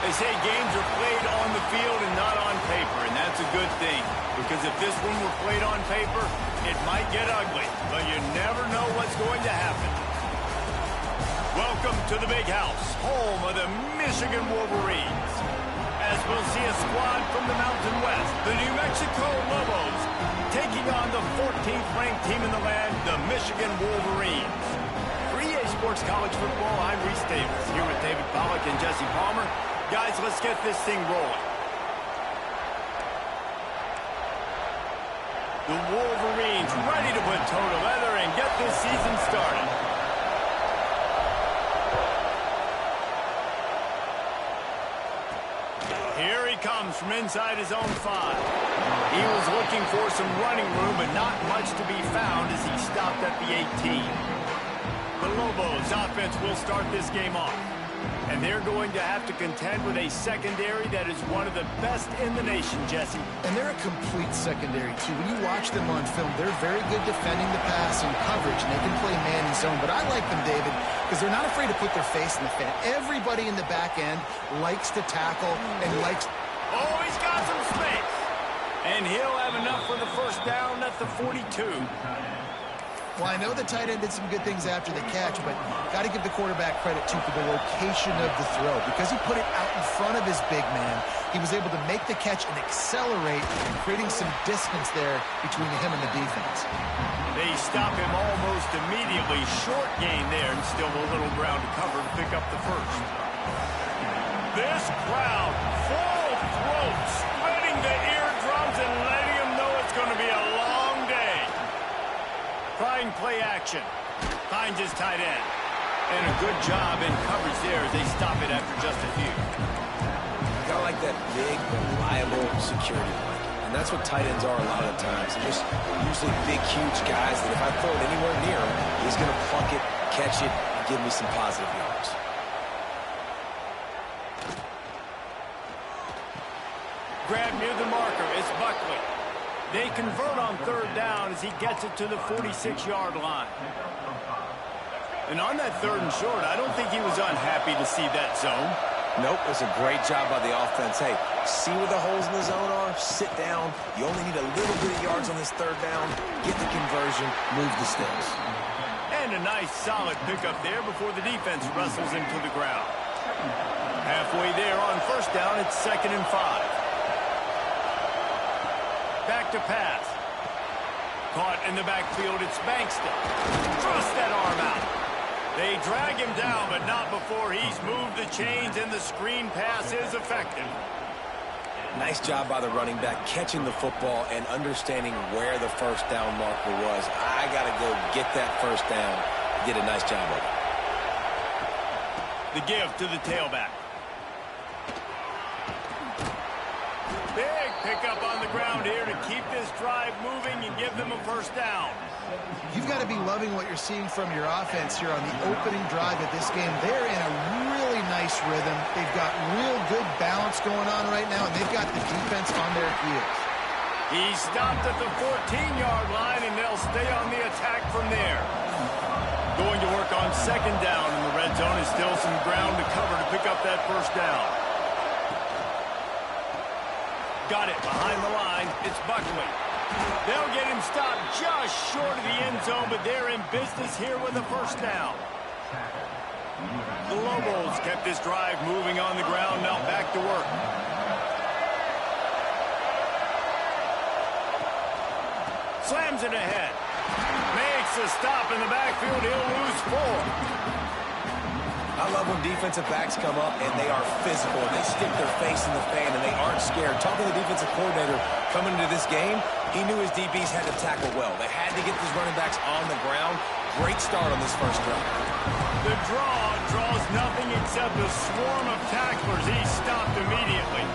They say games are played on the field and not on paper, and that's a good thing. Because if this one were played on paper, it might get ugly. But you never know what's going to happen. Welcome to the Big House, home of the Michigan Wolverines. As we'll see a squad from the Mountain West, the New Mexico Lobos, taking on the 14th-ranked team in the land, the Michigan Wolverines. For EA Sports College Football, I'm Reese Davis, here with David Pollack and Jesse Palmer. Guys, let's get this thing rolling. The Wolverines ready to put toe to leather and get this season started. Here he comes from inside his own 5. He was looking for some running room, but not much to be found as he stopped at the 18. The Lobos offense will start this game off. And they're going to have to contend with a secondary that is one of the best in the nation, Jesse. And they're a complete secondary, too. When you watch them on film, they're very good defending the pass and coverage, and they can play man and zone. But I like them, David, because they're not afraid to put their face in the fan. Everybody in the back end likes to tackle and likes... Oh, he's got some space. And he'll have enough for the first down at the 42. Well, I know the tight end did some good things after the catch, but got to give the quarterback credit, too, for the location of the throw. Because he put it out in front of his big man, he was able to make the catch and accelerate, creating some distance there between him and the defense. They stop him almost immediately. Short gain there, and still a little ground to cover to pick up the first. This crowd, full throat, spreading the eardrums and letting them know it's going to be a long day. Trying play action. Finds his tight end. And a good job in coverage there as they stop it after just a few. Kind of like that big, reliable security blanket. And that's what tight ends are a lot of times. They're just usually big, huge guys that if I throw it anywhere near him, he's going to pluck it, catch it, and give me some positive yards. Grab near the marker. It's Buckley. They convert on third down as he gets it to the 46-yard line. And on that third and short, I don't think he was unhappy to see that zone. Nope, it was a great job by the offense. Hey, see where the holes in the zone are? Sit down. You only need a little bit of yards on this third down. Get the conversion, move the sticks. And a nice, solid pickup there before the defense wrestles him to the ground. Halfway there on first down, it's 2nd and 5. Back to pass. Caught in the backfield, it's Bankston. Thrust that arm out. They drag him down, but not before he's moved the chains, and the screen pass is effective. Nice job by the running back, catching the football and understanding where the first down marker was. I got to go get that first down. Did a nice job of it. The give to the tailback. Big pickup on the ground here to keep this drive moving and give them a first down. You've got to be loving what you're seeing from your offense here on the opening drive of this game. They're in a really nice rhythm. They've got real good balance going on right now, and they've got the defense on their heels. He stopped at the 14-yard line, and they'll stay on the attack from there. Going to work on 2nd down in the red zone is still some ground to cover to pick up that first down. Got it behind the line. It's Buckley. They'll get him stopped just short of the end zone, but they're in business here with a first down. The Lobos kept this drive moving on the ground. Now back to work. Slams it ahead. Makes a stop in the backfield. He'll lose 4. I love when defensive backs come up and they are physical. They stick their face in the fan and they aren't scared. Talking to the defensive coordinator coming into this game, he knew his DBs had to tackle well. They had to get these running backs on the ground. Great start on this first drive. The draw draws nothing except a swarm of tacklers. He's stopped immediately.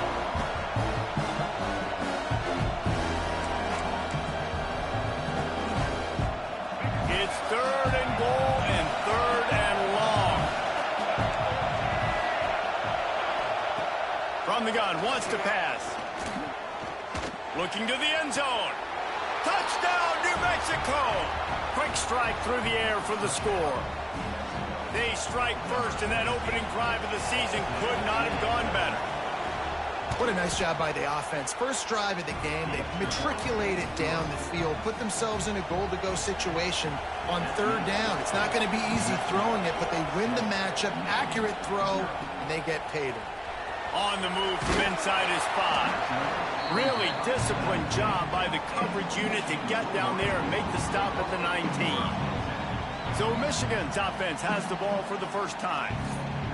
It's 3rd and goal and 3rd and long. From the gun, wants to pass. Looking to the end zone. Touchdown, New Mexico! Quick strike through the air for the score. They strike first, and that opening drive of the season could not have gone better. What a nice job by the offense. First drive of the game, they matriculated down the field, put themselves in a goal-to-go situation on third down. It's not going to be easy throwing it, but they win the matchup, accurate throw, and they get paid. On the move from inside his 5. Really disciplined job by the coverage unit to get down there and make the stop at the 19. So Michigan's offense has the ball for the first time.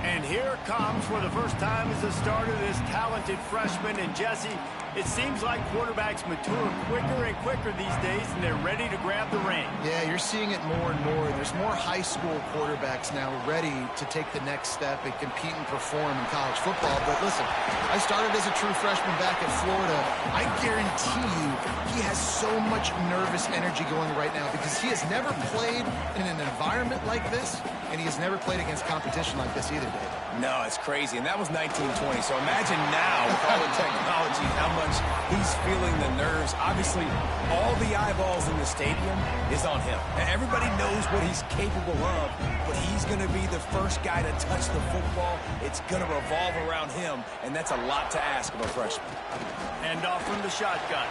And here comes for the first time as the starter this talented freshman. And Jesse, it seems like quarterbacks mature quicker and quicker these days, and they're ready to grab the reins. Yeah, you're seeing it more and more. There's more high school quarterbacks now ready to take the next step and compete and perform in college football. But listen, I started as a true freshman back in Florida. I guarantee you he has so much nervous energy going right now because he has never played in an environment like this, and he has never played against competition like this either, David. No, it's crazy, and that was 1920. So imagine now with all the technology, how much he's feeling the nerves. Obviously, all the eyeballs in the stadium is on him. And everybody knows what he's capable of, but he's going to be the first guy to touch the football. It's going to revolve around him, and that's a lot to ask of a freshman. Hand off from the shotgun.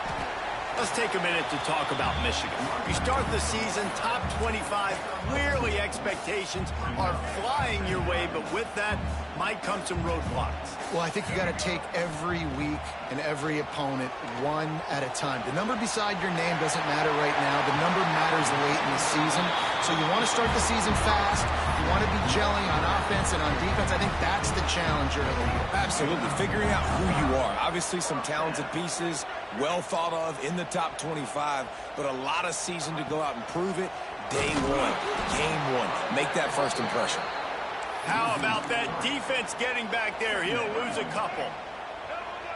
Let's take a minute to talk about Michigan. You start the season top 25. Clearly expectations are flying your way, but with that might come some roadblocks. Well, I think you got to take every week and every opponent one at a time. The number beside your name doesn't matter right now. The number matters late in the season. So you want to start the season fast. You want to be gelling on offense and on defense. I think that's the challenge early. Absolutely. Figuring out who you are. Obviously some talented pieces, well thought of in the top 25, but a lot of season to go out and prove it. Day one, game one. Make that first impression. How about that defense getting back there? He'll lose a couple.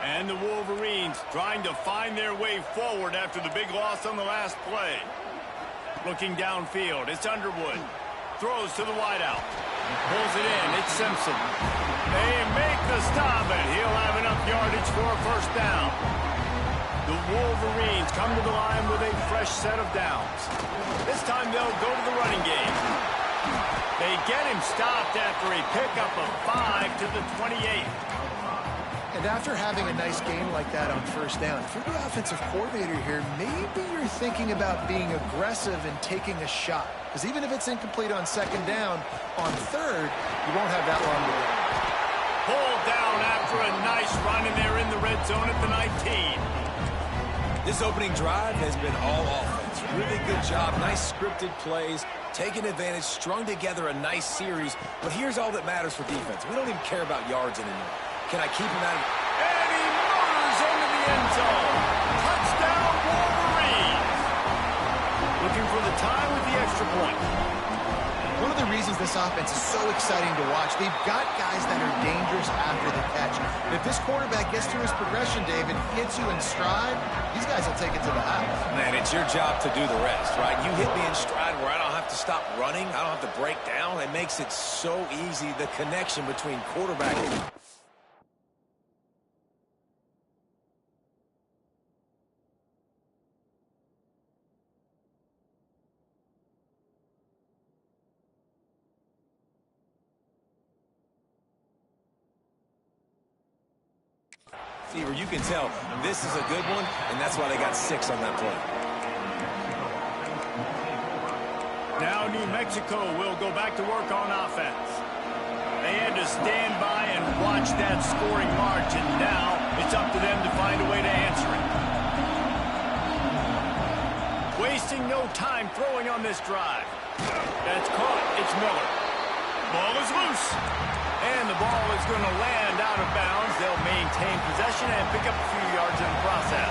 And the Wolverines trying to find their way forward after the big loss on the last play. Looking downfield, it's Underwood. Throws to the wideout. Pulls it in, it's Simpson. They make the stop, and he'll have enough yardage for a first down. The Wolverines come to the line with a fresh set of downs. This time they'll go to the running game. They get him stopped after a pickup of 5 to the 28. And after having a nice game like that on first down, if you're the offensive coordinator here, maybe you're thinking about being aggressive and taking a shot. Because even if it's incomplete on second down, on third, you won't have that long to go. Pulled down after a nice run, and they're in the red zone at the 19. This opening drive has been all offense. Really good job. Nice scripted plays. Taking advantage, strung together a nice series. But here's all that matters for defense. We don't even care about yards anymore. Can I keep him out of... And he motors into the end zone. Touchdown, Wolverines. Looking for the tie with the extra point. One of the reasons this offense is so exciting to watch, they've got guys that are dangerous after the catch. And if this quarterback gets through his progression, David, hits you in stride, these guys will take it to the house. Man, it's your job to do the rest, right? You hit me in stride where I don't have to stop running. I don't have to break down. It makes it so easy, the connection between quarterback and... You can tell this is a good one, and that's why they got 6 on that play. Now New Mexico will go back to work on offense. They had to stand by and watch that scoring march, and now it's up to them to find a way to answer it. Wasting no time throwing on this drive. That's caught. It's Miller. Ball is loose. And the ball is going to land out of bounds. They'll maintain possession and pick up a few yards in the process.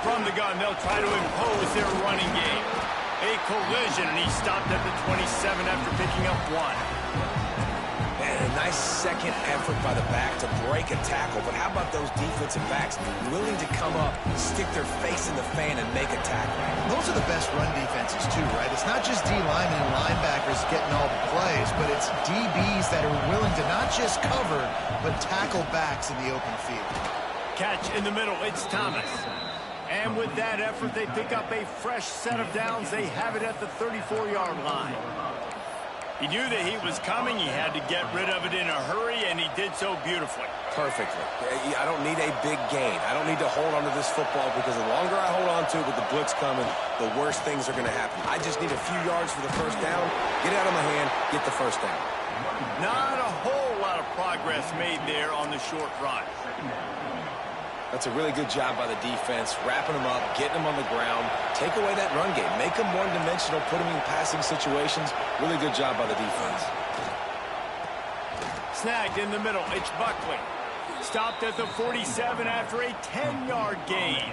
From the gun, they'll try to impose their running game. A collision, and he stopped at the 27 after picking up 1. And a nice second effort by the back to break a tackle. But how about those defensive backs willing to come up, stick their face in the fan, and make a tackle? Those are the best run defenses, too, right? It's not just D linemen and linebackers getting all the plays, but it's DBs that are willing to not just cover, but tackle backs in the open field. Catch in the middle. It's Thomas. And with that effort, they pick up a fresh set of downs. They have it at the 34-yard line. He knew that he was coming. He had to get rid of it in a hurry, and he did so beautifully. Perfectly. I don't need a big gain. I don't need to hold on to this football because the longer I hold on to it with the blitz coming, the worse things are going to happen. I just need a few yards for the first down, get it out of my hand, get the first down. Not a whole lot of progress made there on the short run. That's a really good job by the defense, wrapping them up, getting them on the ground, take away that run game, make them one-dimensional, put them in passing situations. Really good job by the defense. Snagged in the middle. It's Buckley. Stopped at the 47 after a 10-yard gain.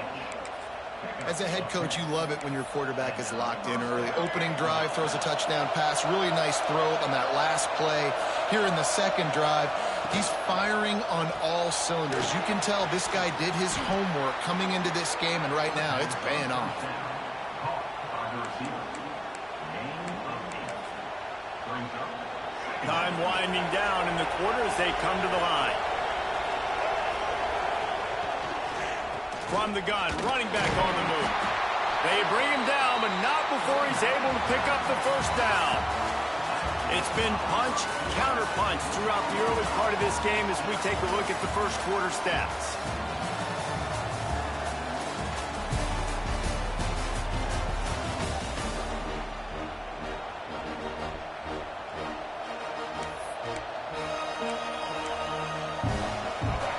As a head coach, you love it when your quarterback is locked in early. Opening drive, throws a touchdown pass. Really nice throw on that last play. Here in the second drive, he's firing on all cylinders. You can tell this guy did his homework coming into this game, and right now it's paying off. Time winding down in the quarter as they come to the line. From the gun, running back on the move. They bring him down, but not before he's able to pick up the first down. It's been punch, counter punch throughout the early part of this game as we take a look at the first quarter stats.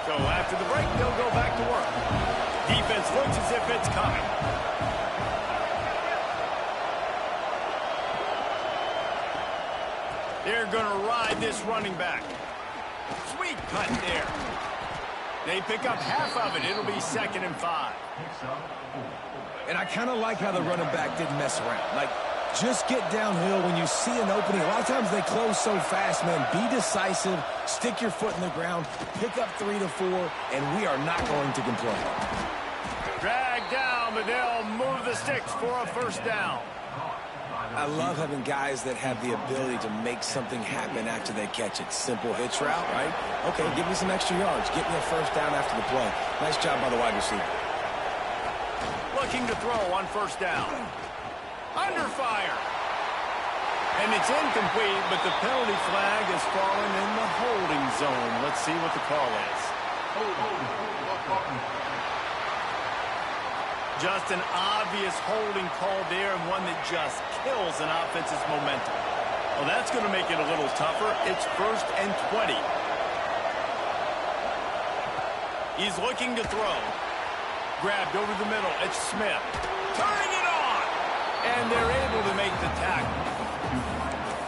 So after the break, they'll go back to work. Defense looks as if it's coming. They're going to ride this running back. Sweet cut there. They pick up half of it. It'll be 2nd and 5. And I kind of like how the running back didn't mess around. Like, just get downhill when you see an opening. A lot of times they close so fast, man. Be decisive, stick your foot in the ground, pick up 3 to 4, and we are not going to complain. Drag down, but they'll move the sticks for a first down. I love having guys that have the ability to make something happen after they catch it. Simple hitch route, right? Okay, give me some extra yards. Get me a first down after the play. Nice job by the wide receiver. Looking to throw on first down. Under fire. And it's incomplete, but the penalty flag has fallen in the holding zone. Let's see what the call is. Just an obvious holding call there, and one that just kills an offense's momentum. Well, that's going to make it a little tougher. It's 1st and 20. He's looking to throw. Grabbed over the middle. It's Smith. Turning it on. And they're able to make the tackle.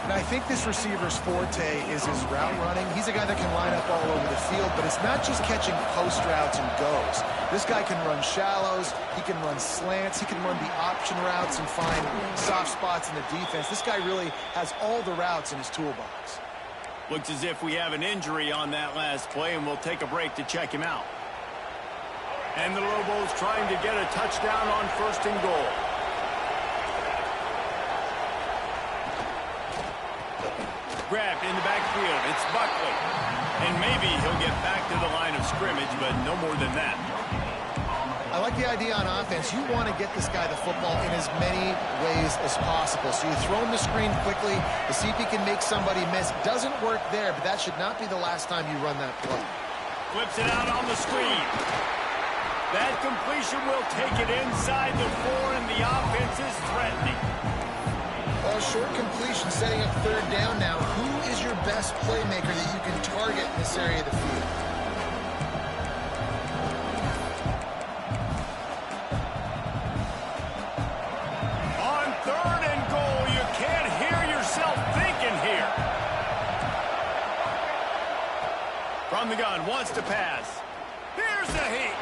And I think this receiver's forte is his route running. He's a guy that can line up all over the field, but it's not just catching post routes and goes. This guy can run shallows, he can run slants, he can run the option routes and find soft spots in the defense. This guy really has all the routes in his toolbox. Looks as if we have an injury on that last play, and we'll take a break to check him out. And the Lobos trying to get a touchdown on 1st and goal. Grabbed in the backfield. It's Buckley. And maybe he'll get back to the line of scrimmage, but no more than that. I like the idea on offense. You want to get this guy the football in as many ways as possible. So you throw him the screen quickly to see if he can make somebody miss. Doesn't work there, but that should not be the last time you run that play. Flips it out on the screen. That completion will take it inside the 4, and the offense is threatening. Well, short completion, setting up 3rd down now. Who is your best playmaker that you can target in this area of the field? On 3rd and goal, you can't hear yourself thinking here. From the gun, wants to pass. Here's the heat.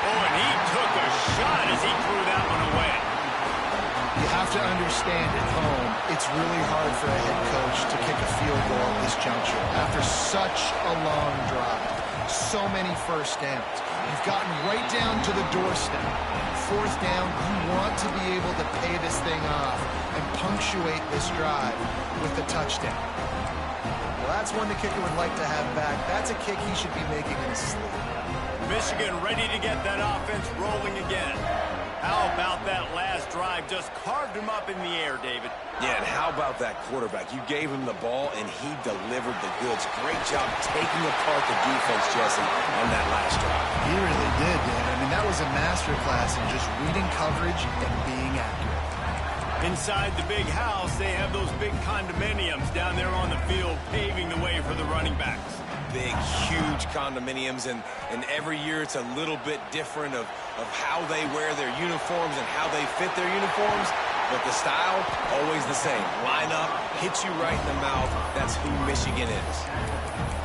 Oh, and he took a shot as he threw that one away. You have to understand at home, it's really hard for a head coach to kick a field goal at this juncture. After such a long drive, so many first downs. You've gotten right down to the doorstep. 4th down, you want to be able to pay this thing off and punctuate this drive with a touchdown. Well, that's one the kicker would like to have back. That's a kick he should be making in his sleep. Michigan ready to get that offense rolling again. How about that last drive? Just carved him up in the air, David. Yeah, and how about that quarterback? You gave him the ball, and he delivered the goods. Great job taking apart the defense, Jesse, on that last drive. He really did, Dan. I mean, that was a masterclass in just reading coverage and being accurate. Inside the big house, they have those big condominiums down there on the field, paving the way for the running backs. Big, huge condominiums, and every year it's a little bit different of how they wear their uniforms and how they fit their uniforms, but the style, always the same. Line up, hit you right in the mouth. That's who Michigan is.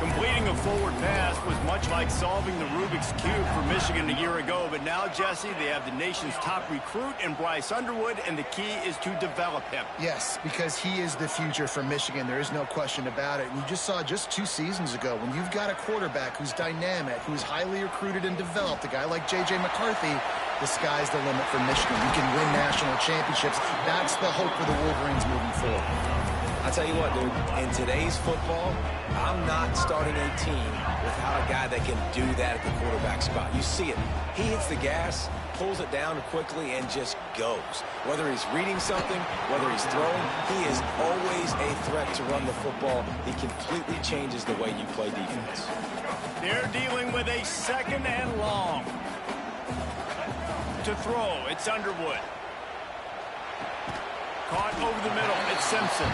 Completing a forward pass was much like solving the Rubik's Cube for Michigan a year ago, but now, Jesse, they have the nation's top recruit in Bryce Underwood, and the key is to develop him. Yes, because he is the future for Michigan. There is no question about it. And you just saw just 2 seasons ago, when you've got a quarterback who's dynamic, who's highly recruited and developed, a guy like J.J. McCarthy, the sky's the limit for Michigan. You can win national championships. That's the hope for the Wolverines moving forward. I tell you what, dude, in today's football, I'm not starting a team without a guy that can do that at the quarterback spot. You see it. He hits the gas, pulls it down quickly, and just goes. Whether he's reading something, whether he's throwing, he is always a threat to run the football. He completely changes the way you play defense. They're dealing with a second and long. To throw, it's Underwood. Caught over the middle, it's Simpson.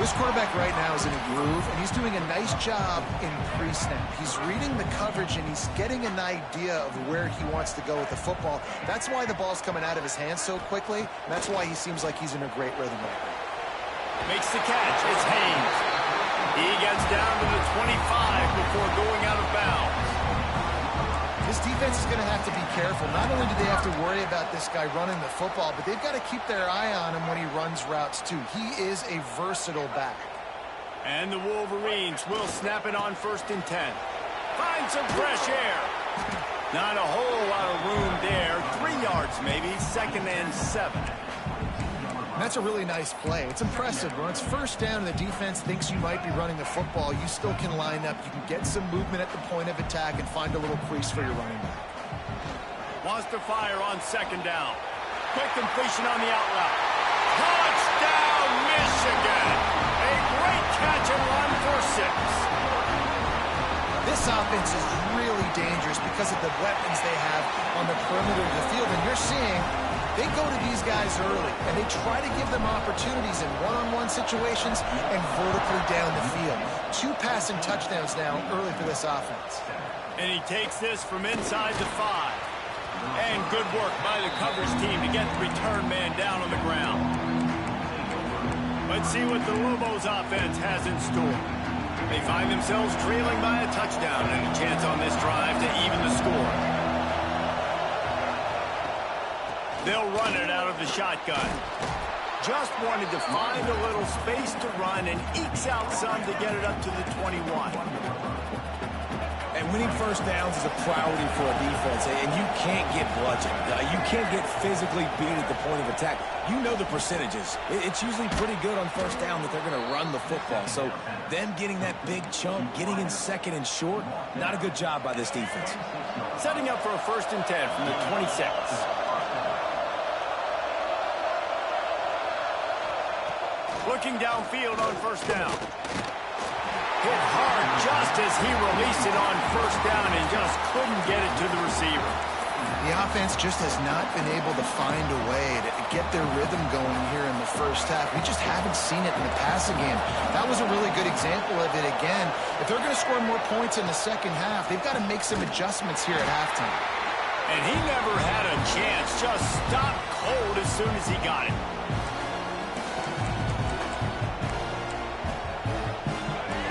This quarterback right now is in a groove, and he's doing a nice job in pre-snap. He's reading the coverage, and he's getting an idea of where he wants to go with the football. That's why the ball's coming out of his hands so quickly, and that's why he seems like he's in a great rhythm right now. Makes the catch, it's Haynes. He gets down to the 25 before going out of bounds. This defense is going to have to be careful. Not only do they have to worry about this guy running the football, but they've got to keep their eye on him when he runs routes, too. He is a versatile back. And the Wolverines will snap it on 1st and 10. Find some fresh air. Not a whole lot of room there. 3 yards maybe, 2nd and 7. That's a really nice play. It's impressive. When it's 1st down and the defense thinks you might be running the football, you still can line up. You can get some movement at the point of attack and find a little crease for your running back. Wants to fire on 2nd down. Quick completion on the out route. Touchdown, Michigan! A great catch and run for 6. This offense is really dangerous because of the weapons they have on the perimeter of the field. And you're seeing they go to these guys early, and they try to give them opportunities in one-on-one situations and vertically down the field. 2 passing touchdowns now early for this offense. And he takes this from inside the 5. And good work by the coverage team to get the return man down on the ground. Let's see what the Lobos offense has in store. They find themselves trailing by a touchdown and a chance on this drive to even the score. They'll run it out of the shotgun. Just wanted to find a little space to run and ekes out some to get it up to the 21. And winning 1st downs is a priority for a defense, and you can't get bludgeoned. You can't get physically beat at the point of attack. You know the percentages. It's usually pretty good on 1st down that they're going to run the football. So them getting that big chunk, getting in 2nd and short, not a good job by this defense. Setting up for a 1st and 10 from the 26. Looking downfield on 1st down. Hit hard just as he released it on 1st down and just couldn't get it to the receiver. The offense just has not been able to find a way to get their rhythm going here in the 1st half. We just haven't seen it in the passing game. That was a really good example of it again. If they're going to score more points in the 2nd half, they've got to make some adjustments here at halftime. And he never had a chance. Just stopped cold as soon as he got it.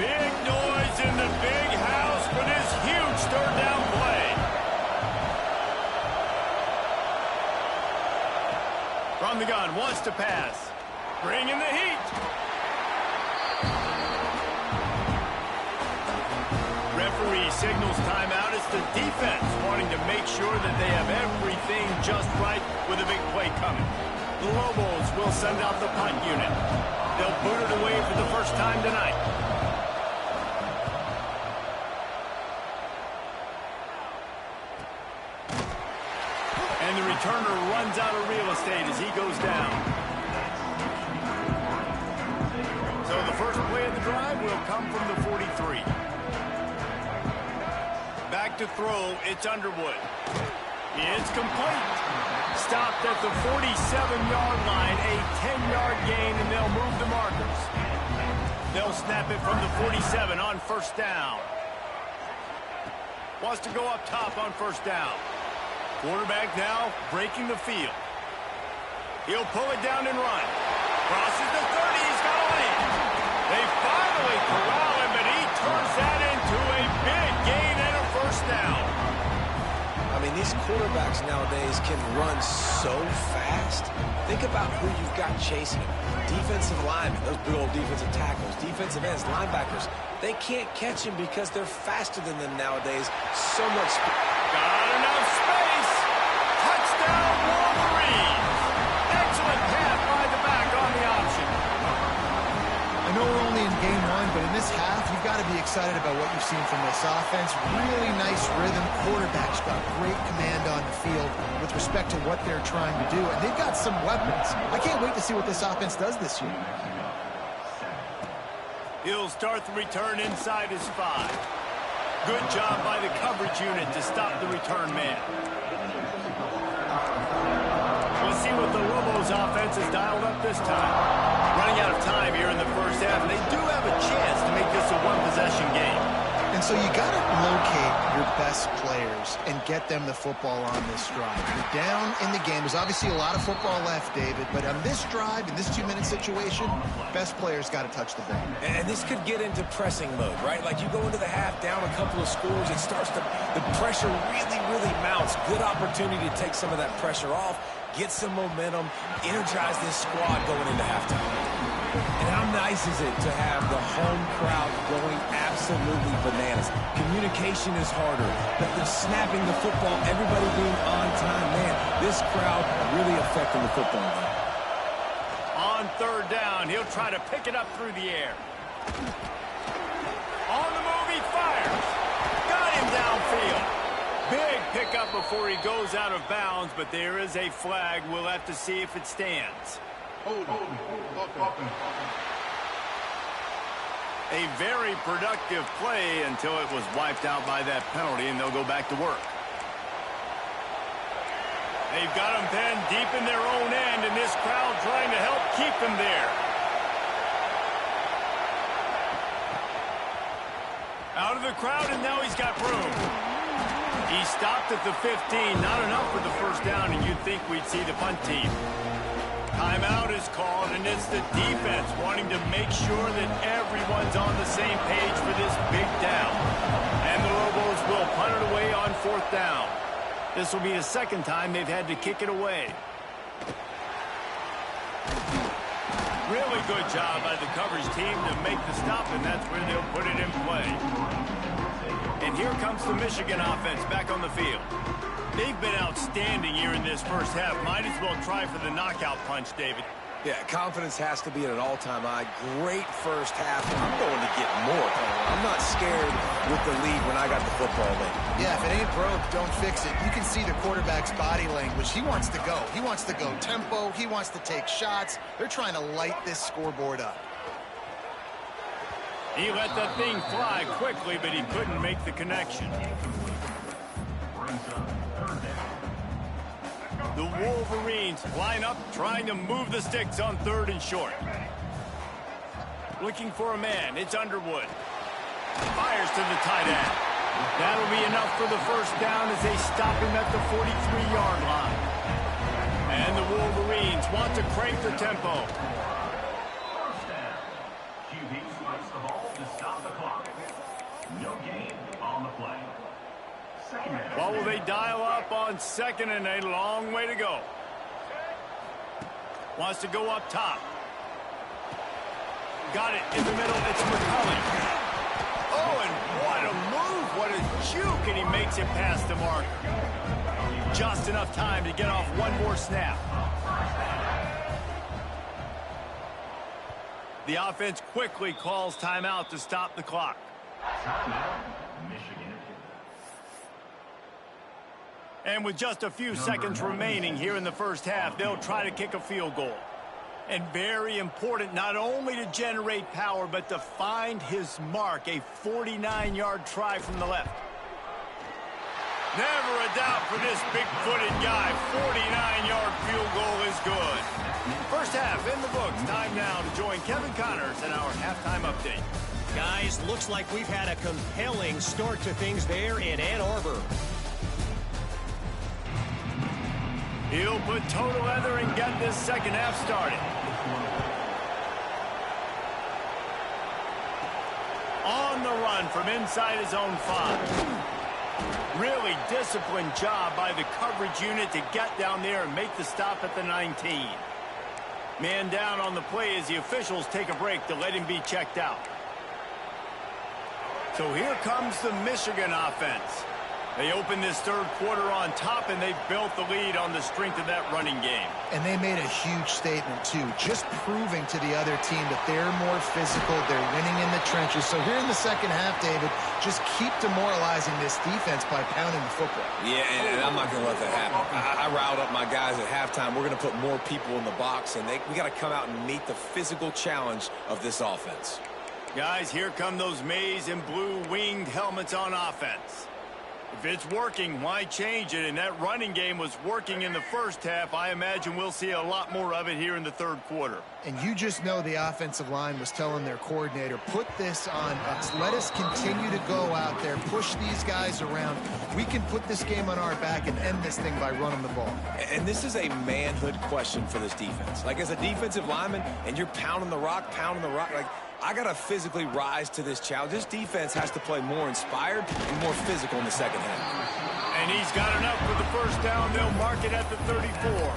Big noise in the big house for this huge 3rd down play. From the gun, wants to pass. Bringing the heat. Referee signals timeout. It's the defense wanting to make sure that they have everything just right with a big play coming. The Lobos will send out the punt unit. They'll boot it away for the 1st time tonight. returner runs out of real estate as he goes down. So the first play of the drive will come from the 43. Back to throw, it's Underwood. It's complete. Stopped at the 47-yard line, a 10-yard gain, and they'll move the markers. They'll snap it from the 47 on first down. Wants to go up top on first down. Quarterback now breaking the field. He'll pull it down and run. Crosses the 30. He's got a lead. They finally corral him, but he turns that into a big gain and a first down. I mean, these quarterbacks nowadays can run so fast. Think about who you've got chasing them. Defensive linemen, those big old defensive tackles, defensive ends, linebackers. They can't catch him because they're faster than them nowadays. So much speed. Got enough space. Touchdown, Wolverines. Excellent pass by the back on the option. I know we're only in game one, but in this half, you've got to be excited about what you've seen from this offense. Really nice rhythm. Quarterback's got great command on the field with respect to what they're trying to do. And they've got some weapons. I can't wait to see what this offense does this year. He'll start the return inside his 5. Good job by the coverage unit to stop the return man. We'll see what the Lobos offense has dialed up this time. Running out of time here in the first half, and they do have a chance to make this a one-possession game. And so you got to locate your best players and get them the football on this drive. You're down in the game. There's obviously a lot of football left, David, but on this drive, in this 2-minute situation, best players got to touch the ball. And this could get into pressing mode, right? Like you go into the half, down a couple of scores, it starts to, the pressure really mounts. Good opportunity to take some of that pressure off, get some momentum, energize this squad going into halftime. And how nice is it to have the home crowd going absolutely bananas? Communication is harder, but they're snapping the football, everybody being on time. Man, this crowd really affecting the football game. On third down, he'll try to pick it up through the air. On the move, he fires. Got him downfield. Big pickup before he goes out of bounds, but there is a flag. We'll have to see if it stands. A very productive play until it was wiped out by that penalty, and they'll go back to work. They've got them pinned deep in their own end, and this crowd trying to help keep them there. Out of the crowd, and now he's got room. He stopped at the 15, not enough for the first down, and you'd think we'd see the punt team. Timeout is called, and it's the defense wanting to make sure that everyone's on the same page for this big down. And the Lobos will punt it away on fourth down. This will be the second time they've had to kick it away. Really good job by the coverage team to make the stop, and that's where they'll put it in play. And here comes the Michigan offense back on the field. They've been outstanding here in this first half. Might as well try for the knockout punch, David. Yeah, confidence has to be at an all-time high. Great first half. I'm going to get more. I'm not scared with the lead when I got the football late. Yeah, if it ain't broke, don't fix it. You can see the quarterback's body language. He wants to go. He wants to go tempo. He wants to take shots. They're trying to light this scoreboard up. He let that thing fly quickly, but he couldn't make the connection. The Wolverines line up, trying to move the sticks on third and short. Looking for a man. It's Underwood. Fires to the tight end. That'll be enough for the first down as they stop him at the 43-yard line. And the Wolverines want to crank the tempo. First down. QB swipes the ball to stop the clock. No gain on the play. What will they dial up on second, and a long way to go? Wants to go up top. Got it in the middle. It's McCulley. Oh, and what a move. What a juke, and he makes it past the mark. Just enough time to get off one more snap. The offense quickly calls timeout to stop the clock. Timeout, Michigan. And with just a few seconds remaining here in the first half, they'll try to kick a field goal. And very important not only to generate power, but to find his mark, a 49-yard try from the left. Never a doubt for this big-footed guy. 49-yard field goal is good. First half in the books. Time now to join Kevin Connors in our halftime update. Guys, looks like we've had a compelling start to things there in Ann Arbor. He'll put total leather and get this second half started. On the run from inside his own 5. Really disciplined job by the coverage unit to get down there and make the stop at the 19. Man down on the play as the officials take a break to let him be checked out. So here comes the Michigan offense. They opened this third quarter on top, and they built the lead on the strength of that running game. And they made a huge statement, too, just proving to the other team that they're more physical, they're winning in the trenches. So here in the second half, David, just keep demoralizing this defense by pounding the football. Yeah, and I'm not going to let that happen. I riled up my guys at halftime. We're going to put more people in the box, and we got to come out and meet the physical challenge of this offense. Guys, here come those maize and blue winged helmets on offense. If it's working, why change it? And that running game was working in the first half. I imagine we'll see a lot more of it here in the third quarter. And you just know the offensive line was telling their coordinator, put this on us. Let us continue to go out there, push these guys around. We can put this game on our back and end this thing by running the ball. And this is a manhood question for this defense. Like, as a defensive lineman, and you're pounding the rock, like, I got to physically rise to this challenge. This defense has to play more inspired and more physical in the second half. And he's got enough for the first down. They'll mark it at the 34.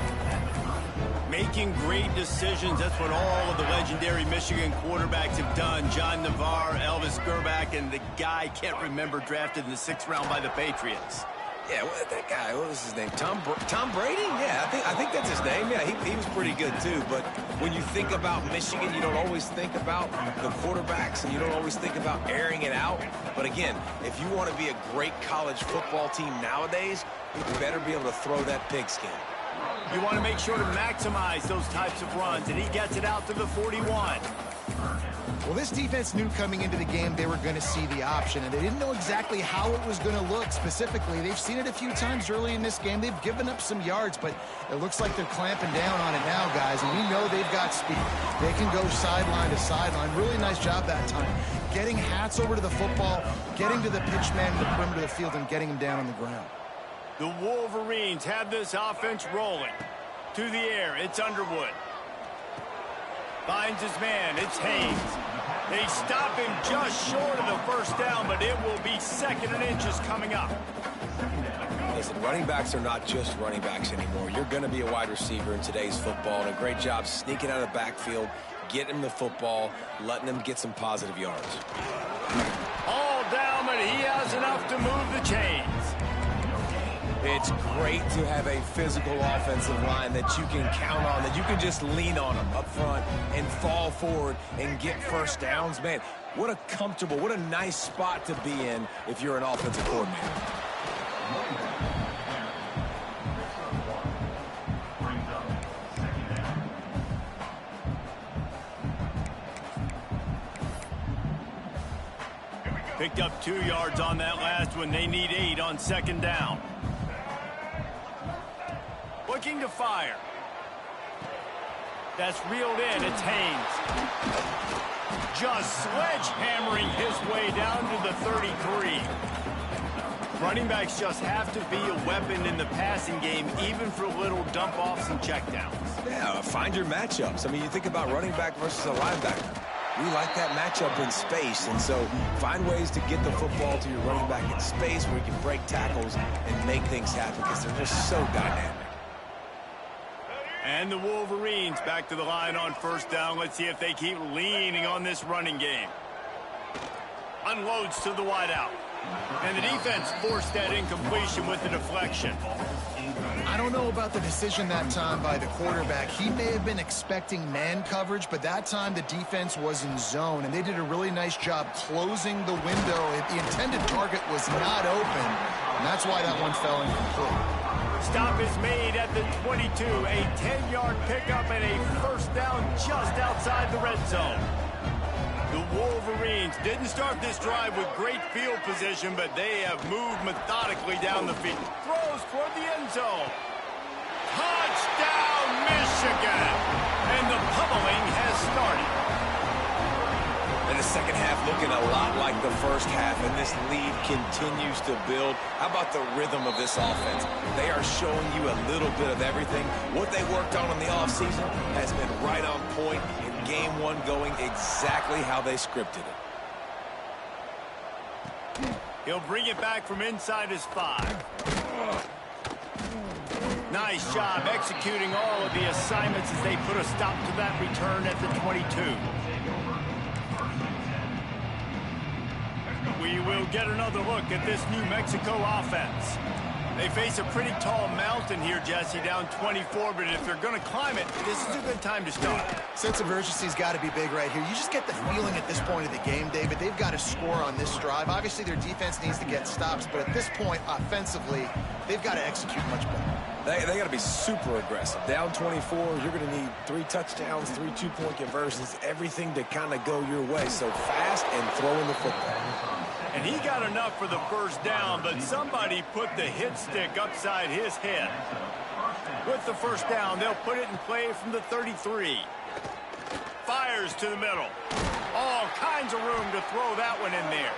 Making great decisions. That's what all of the legendary Michigan quarterbacks have done. John Navarre, Elvis Gerbach, and the guy, can't remember, drafted in the 6th round by the Patriots. Yeah, that guy, what was his name? Tom Brady? Yeah, I think that's his name. Yeah, he was pretty good too. But when you think about Michigan, you don't always think about the quarterbacks, and you don't always think about airing it out. But again, if you want to be a great college football team nowadays, you better be able to throw that pigskin. You want to make sure to maximize those types of runs, and he gets it out to the 41. Well, this defense knew coming into the game they were going to see the option, and they didn't know exactly how it was going to look specifically. They've seen it a few times early in this game. They've given up some yards, but it looks like they're clamping down on it now, guys, and we know they've got speed. They can go sideline to sideline. Really nice job that time. Getting Hats over to the football, getting to the pitch man in the perimeter of the field, and getting him down on the ground. The Wolverines have this offense rolling. To the air, it's Underwood. Finds his man, it's Haynes. They stop him just short of the first down, but it will be 2nd and inches coming up. Listen, running backs are not just running backs anymore. You're going to be a wide receiver in today's football, and a great job sneaking out of the backfield, getting him the football, letting him get some positive yards. All down, but he has enough to move the chains. It's great to have a physical offensive line that you can count on, that you can just lean on them up front and fall forward and get first downs. Man, what a comfortable, what a nice spot to be in if you're an offensive coordinator. Picked up 2 yards on that last one. They need 8 on 2nd down. Looking to fire. That's reeled in. It's Haynes. Just sledgehammering his way down to the 33. Running backs just have to be a weapon in the passing game, even for little dump-offs and checkdowns. Yeah, find your matchups. I mean, you think about running back versus a linebacker. We like that matchup in space, and so find ways to get the football to your running back in space where you can break tackles and make things happen because they're just so dynamic. And the Wolverines back to the line on 1st down. Let's see if they keep leaning on this running game. Unloads to the wideout. And the defense forced that incompletion with the deflection. I don't know about the decision that time by the quarterback. He may have been expecting man coverage, but that time the defense was in zone, and they did a really nice job closing the window. The intended target was not open, and that's why that one fell incomplete. Stop is made at the 22. A 10-yard pickup and a first down just outside the red zone. The Wolverines didn't start this drive with great field position, but they have moved methodically down the field. Throws toward the end zone. Touchdown, Michigan! And the pummeling has started. And the second half looking a lot like the first half, and this lead continues to build. How about the rhythm of this offense? They are showing you a little bit of everything. What they worked on in the offseason has been right on point in game one, going exactly how they scripted it. He'll bring it back from inside his 5. Nice job executing all of the assignments as they put a stop to that return at the 22. We will get another look at this New Mexico offense. They face a pretty tall mountain here, Jesse, down 24, but if they're going to climb it, this is a good time to start. Sense of urgency's got to be big right here. You just get the feeling at this point of the game, David, they've got to score on this drive. Obviously, their defense needs to get stops, but at this point, offensively, they've got to execute much better. They got to be super aggressive. Down 24, you're going to need 3 touchdowns, 3 two-point conversions, everything to kind of go your way. So fast and throwing the football. And he got enough for the first down, but somebody put the hit stick upside his head. With the first down, they'll put it in play from the 33. Fires to the middle. All kinds of room to throw that one in there.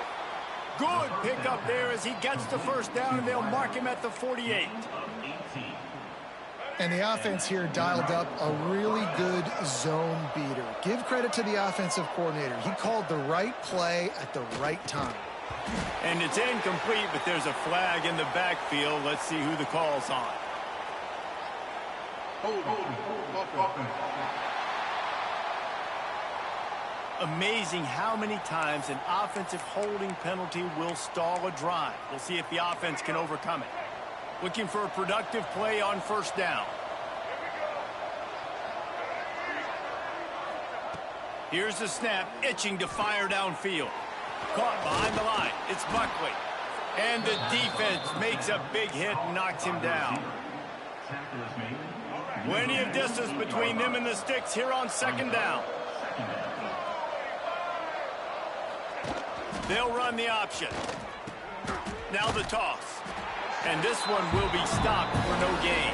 Good pickup there as he gets the first down, and they'll mark him at the 48. And the offense here dialed up a really good zone beater. Give credit to the offensive coordinator. He called the right play at the right time. And it's incomplete, but there's a flag in the backfield. Let's see who the call's on. Amazing how many times an offensive holding penalty will stall a drive. We'll see if the offense can overcome it. Looking for a productive play on first down. Here's the snap, itching to fire downfield. Caught behind the line. It's Buckley. And the defense makes a big hit and knocks him down. Plenty of distance between them and the sticks here on second down. They'll run the option. Now the toss. And this one will be stopped for no gain.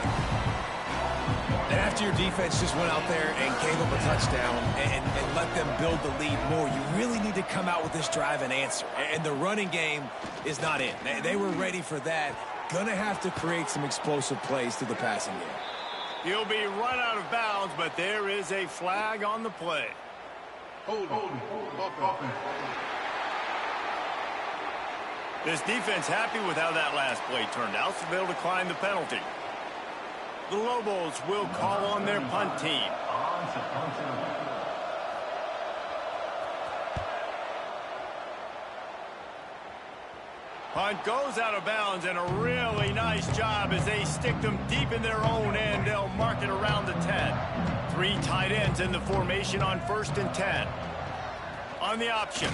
And after your defense just went out there and gave up a touchdown and let them build the lead more, you really need to come out with this drive and answer. And the running game is not in. They were ready for that. Gonna have to create some explosive plays through the passing game. He'll be run out of bounds, but there is a flag on the play. This defense happy with how that last play turned out, so they'll decline the penalty. The Lobos will call on their punt team. Punt goes out of bounds, and a really nice job as they stick them deep in their own end. They'll mark it around the 10. 3 tight ends in the formation on 1st and 10. On the option.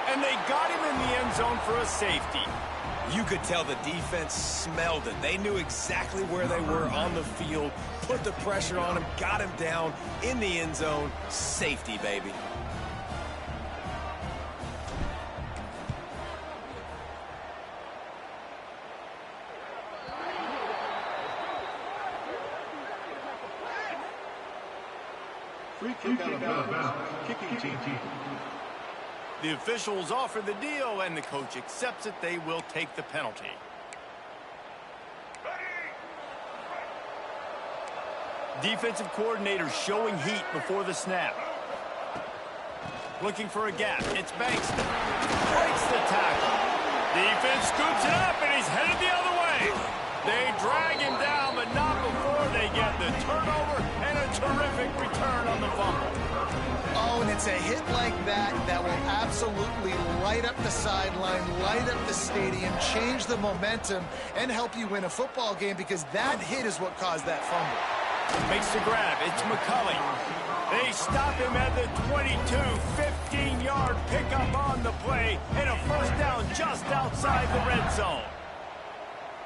And they got him in the end zone for a safety. You could tell the defense smelled it. They knew exactly where they were on the field, put the pressure on him, got him down in the end zone. Safety, baby. Free kick out of bounds. Kicking team. The officials offer the deal, and the coach accepts it. They will take the penalty. Defensive coordinator showing heat before the snap. Looking for a gap. It's Bankston. Breaks the tackle. Defense scoops it up, and he's headed the other way. They drag him down, but not before they get the turnover and a terrific return on the fumble. Oh, and it's a hit like that that will absolutely light up the sideline, light up the stadium, change the momentum, and help you win a football game, because that hit is what caused that fumble. Makes the grab. It's McCulley. They stop him at the 22. 15-yard pickup on the play, and a first down just outside the red zone.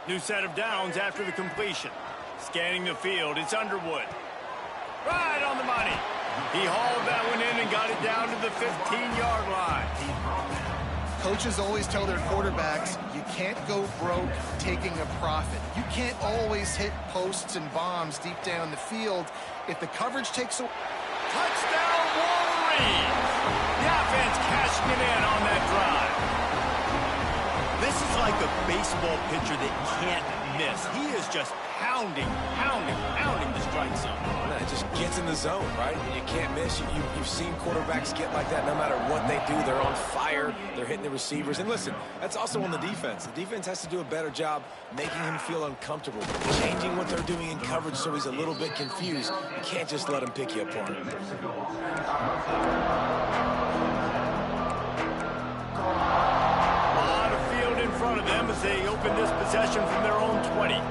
New set of downs after the completion. Scanning the field, it's Underwood. Right on the money. He hauled that one in and got it down to the 15-yard line. Coaches always tell their quarterbacks, you can't go broke taking a profit. You can't always hit posts and bombs deep down the field. If the coverage takes a... Touchdown, Wolverines! The offense cashing it in on that drive. This is like a baseball pitcher that can't miss. He is just pounding the strike zone. It just gets in the zone, right? And you can't miss. You've seen quarterbacks get like that no matter what they do. They're on fire. They're hitting the receivers. And listen, that's also on the defense. The defense has to do a better job making him feel uncomfortable, changing what they're doing in coverage so he's a little bit confused. You can't just let him pick you apart. A lot of field in front of them as they open this possession from their own 20.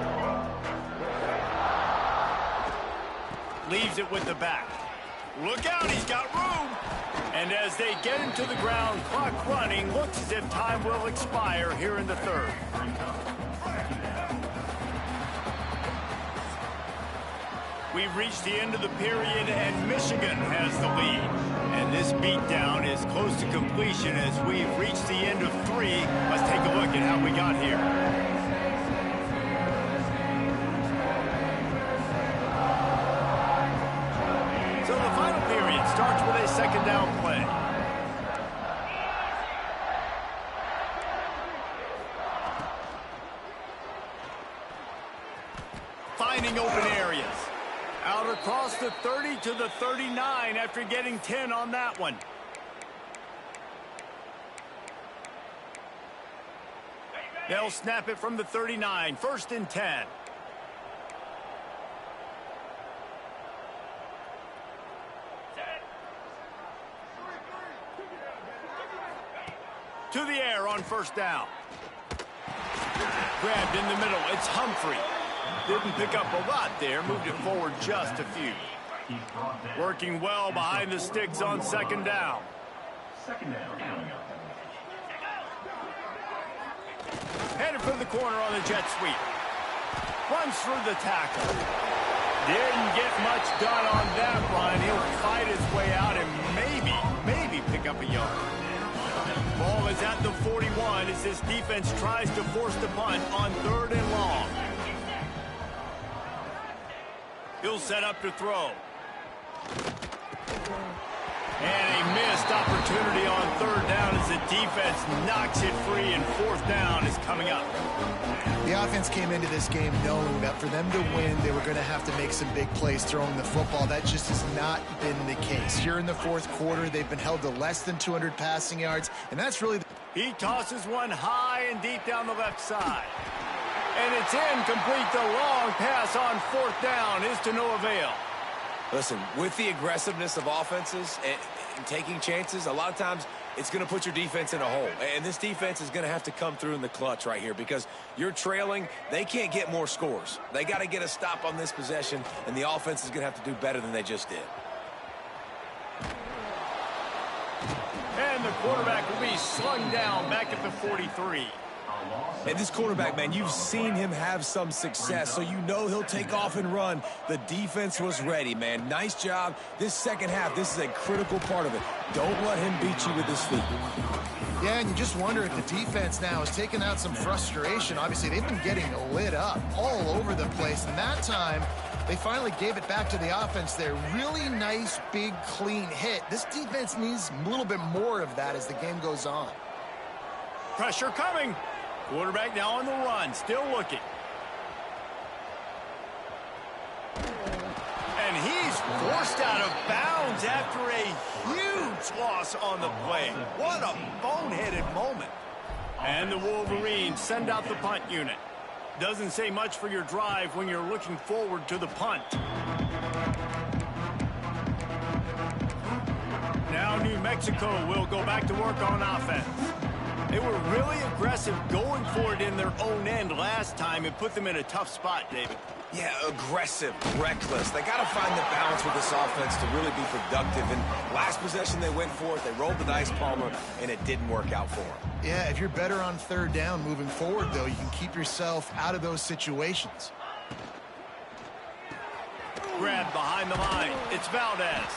Leaves it with the back. Look out, he's got room. And as they get him to the ground, clock running, looks as if time will expire here in the third. We've reached the end of the period, and Michigan has the lead. And this beatdown is close to completion as we've reached the end of 3. Let's take a look at how we got here. So the final period starts with a second down play. Finding open areas. Out across the 30 to the 39 after getting 10 on that one. They'll snap it from the 39. 1st and 10. To the air on 1st down. Grabbed in the middle. It's Humphrey. Didn't pick up a lot there. Moved it forward just a few. Working well behind the sticks on 2nd down. Headed for the corner on the jet sweep. Runs through the tackle. Didn't get much done on that run. He'll fight his way out and maybe pick up a yard. Ball is at the 41 as this defense tries to force the punt on 3rd and long. He'll set up to throw. And a missed opportunity on 3rd down as the defense knocks it free, and 4th down is coming up. The offense came into this game knowing that for them to win, they were going to have to make some big plays throwing the football. That just has not been the case. Here in the 4th quarter, they've been held to less than 200 passing yards, and that's really... He tosses one high and deep down the left side. And it's incomplete. The long pass on 4th down is to no avail. Listen, with the aggressiveness of offenses and taking chances, a lot of times it's going to put your defense in a hole. And this defense is going to have to come through in the clutch right here because you're trailing. They can't get more scores. They got to get a stop on this possession, and the offense is going to have to do better than they just did. And the quarterback will be slung down back at the 43. And this quarterback, man, you've seen him have some success, so you know he'll take off and run. The defense was ready, man. Nice job. This second half, this is a critical part of it. Don't let him beat you with his feet. Yeah, and you just wonder if the defense now has taken out some frustration. Obviously, they've been getting lit up all over the place, and that time they finally gave it back to the offense there. Really nice, big, clean hit. This defense needs a little bit more of that as the game goes on. Pressure coming. Quarterback now on the run, still looking. And he's forced out of bounds after a huge loss on the play. What a boneheaded moment. And the Wolverines send out the punt unit. Doesn't say much for your drive when you're looking forward to the punt. Now New Mexico will go back to work on offense. They were really aggressive going for it in their own end last time and put them in a tough spot, David. Yeah, aggressive, reckless. They got to find the balance with this offense to really be productive. And last possession they went for it, they rolled the dice, Palmer, and it didn't work out for them. Yeah, if you're better on third down moving forward, though, you can keep yourself out of those situations. Grab behind the line. It's Valdez.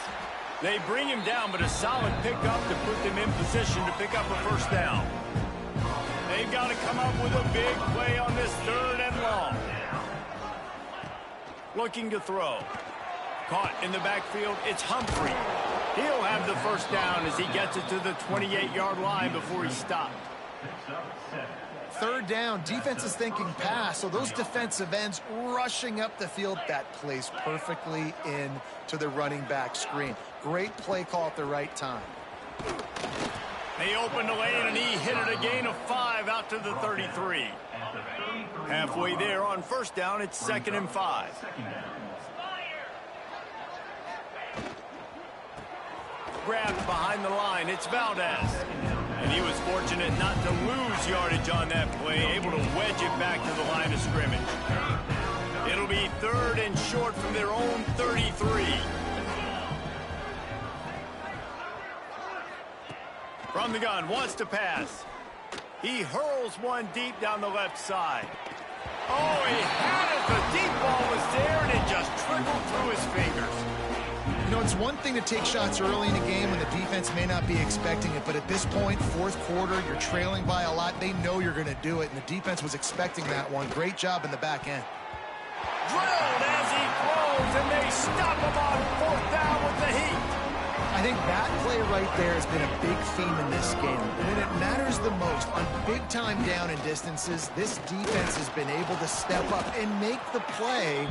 They bring him down, but a solid pickup to put them in position to pick up a first down. They've got to come up with a big play on this third and long. Looking to throw. Caught in the backfield, it's Humphrey. He'll have the first down as he gets it to the 28-yard line before he stopped. Third down, defense is thinking pass, so those defensive ends rushing up the field, that plays perfectly into the running back screen. Great play call at the right time. They opened the lane, and he hit it a gain of 5 out to the 33. Halfway there on first down, it's 2nd and 5. Grabbed behind the line, it's Valdez. And he was fortunate not to lose yardage on that play, able to wedge it back to the line of scrimmage. It'll be 3rd and short from their own 33. From the gun, wants to pass. He hurls one deep down the left side. Oh, he had it. The deep ball was there, and it just trickled through his fingers. You know, it's one thing to take shots early in a game when the defense may not be expecting it, but at this point, fourth quarter, you're trailing by a lot. They know you're going to do it, and the defense was expecting that one. Great job in the back end. Drilled as he throws, and they stop him on 4th down with the heat. I think that play right there has been a big theme in this game. When it matters the most, on big-time down and distances, this defense has been able to step up and make the play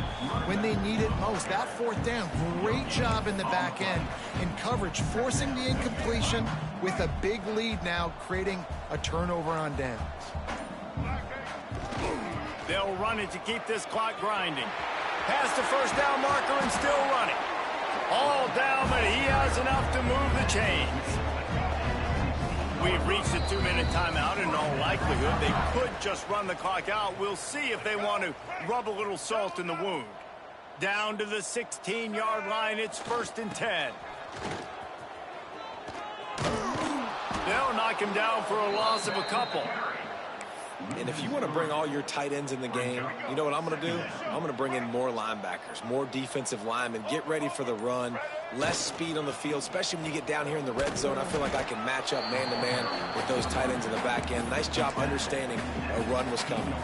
when they need it most. That 4th down, great job in the back end in coverage, forcing the incompletion with a big lead now, creating a turnover on downs. They'll run it to keep this clock grinding. Past the first down marker and still running. All down, but he has enough to move the chains. We've reached a 2-minute timeout, and in all likelihood, they could just run the clock out. We'll see if they want to rub a little salt in the wound. Down to the 16-yard line, it's 1st and 10. They'll knock him down for a loss of a couple. And if you want to bring all your tight ends in the game, you know what I'm going to do? I'm going to bring in more linebackers, more defensive linemen, get ready for the run, less speed on the field, especially when you get down here in the red zone. I feel like I can match up man-to-man with those tight ends in the back end. Nice job understanding a run was coming.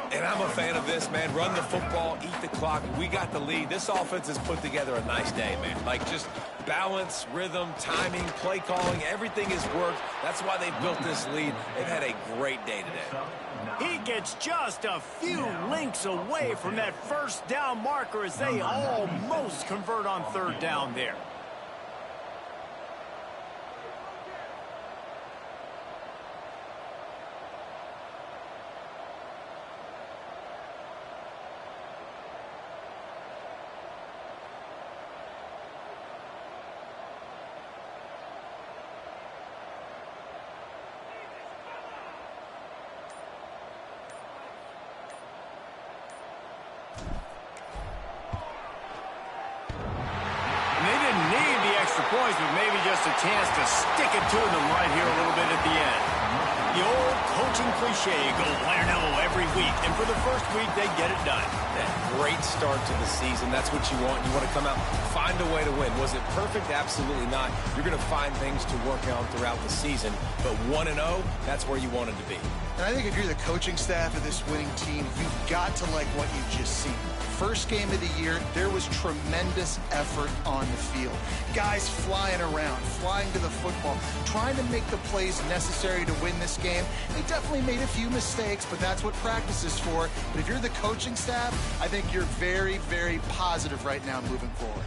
And I'm a fan of this, man. Run the football, eat the clock. We got the lead. This offense has put together a nice day, man. Like, just balance, rhythm, timing, play calling, everything has worked. That's why they built this lead. They've had a great day today. He gets just a few links away from that first down marker as they almost convert on 3rd down there. Points, but maybe just a chance to stick it to them right here a little bit at the end. The old coaching cliche, go player no every week, and for the first week, they get it done. That great start to the season, that's what you want. You want to come out, find a way to win. Was it perfect? Absolutely not. You're going to find things to work on throughout the season, but 1-0, that's where you wanted to be. And I think if you're the coaching staff of this winning team, you've got to like what you've just seen. First game of the year, there was tremendous effort on the field. Guys flying around, flying to the football, trying to make the plays necessary to win this game. They definitely made a few mistakes, but that's what practice is for. But if you're the coaching staff, I think you're very, very positive right now moving forward.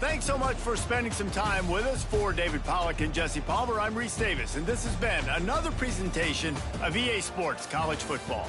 Thanks so much for spending some time with us. For David Pollack and Jesse Palmer, I'm Reese Davis, and this has been another presentation of EA Sports College Football.